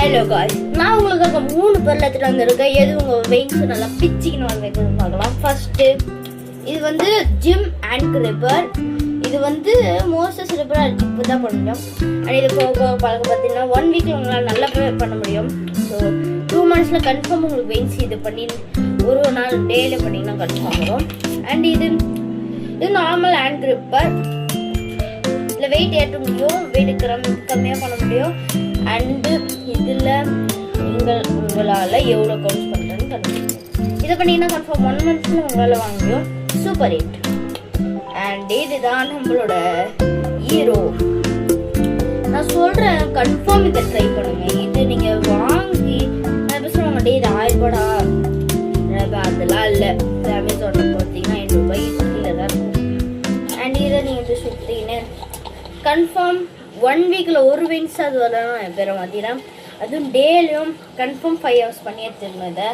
Hello guys, நான் உங்களுக்காக 3 பொருள் எடுத்துட்டு வந்திருக்கேன். எது உங்கள் வெயின்ஸ் நல்லா பிச்சிக்கணும் அது வைக்கணும்னு பார்க்கலாம். ஃபர்ஸ்ட்டு இது வந்து ஜிம் அண்ட் கிரிப்பர். இது வந்து மோஸ்டஸ் ரிப்பர் இப்போ தான் பண்ண முடியும். அண்ட் இது போக பழக்க பார்த்தீங்கன்னா 1 வீக்கில் உங்களால் நல்லா பண்ண முடியும். ஸோ 2 மந்த்ஸில் கன்ஃபார்ம் உங்களுக்கு வெயின்ஸ் இது பண்ணி ஒரு நாள் டேல பண்ணிங்கன்னா கன்ஃபார்ம் வரும். அண்ட் இது நார்மல் ஹேண்ட் கிரிப்பர். இதில் வெயிட் ஏற்ற முடியும், வெயிட் கம்மியாக பண்ண முடியும். அண்டு இதில் உங்களால் எவ்வளோ கவுண்ட் பண்ணுறேன்னு கண்டுபிடிக்கும். இதை பண்ணிங்கன்னா கன்ஃபார்ம் 1 மந்த்ஸில் உங்களால் வாங்க முடியும். Super hit. அண்ட் இதுதான் நம்மளோட ஹீரோ. நான் சொல்கிறேன் கன்ஃபார்ம் இதை ட்ரை பண்ணுங்க. இது நீங்கள் வாங்கி நான் பேசுகிறவங்க டே இது 1000 ரூபாடா அதெல்லாம் இல்லை. அமேசானில் பார்த்தீங்கன்னா 5 ரூபாய் கீழே தான் இருக்கும். அண்ட் இதை நீங்கள் போய் சுற்றின்னு கன்ஃபார்ம் 1 வீக்கில் ஒரு வெயின்ஸ் அது வரணும் பெற மாட்டீங்கன்னா அதுவும் டேலையும் கன்ஃபார்ம் 5 hours பண்ணி எடுத்துருந்தேன். இதை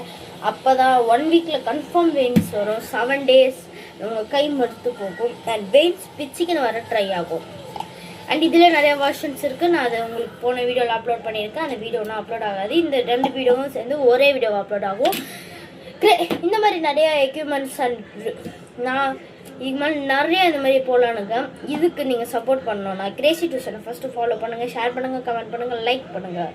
அப்போ தான் 1 வீக்கில் கன்ஃபார்ம் வெயின்ஸ் வரும். 7 days உங்கள் கை மறுத்து போகும். அண்ட் வெயின்ஸ் பிச்சுக்குன்னு வர ட்ரை ஆகும். அண்ட் இதில் நிறைய வெர்ஷன்ஸ் இருக்குது. நான் அதை உங்களுக்கு போன வீடியோவில் அப்லோட் பண்ணியிருக்கேன். அந்த வீடியோலாம் அப்லோட் ஆகாது. இந்த 2 வீடியோவும் சேர்ந்து ஒரே வீடியோ அப்லோட் ஆகும். இந்த மாதிரி நிறைய எக்யூப்மெண்ட்ஸ் அண்ட் நான் இதுக்கு மேலே நிறைய இந்த மாதிரி போகலானுங்க. இதுக்கு நீங்கள் சப்போர்ட் பண்ணணும்னா கிரேசி டியூஷனை ஃபஸ்ட்டு ஃபாலோ பண்ணுங்கள், ஷேர் பண்ணுங்கள், கமெண்ட் பண்ணுங்கள், லைக் பண்ணுங்கள்.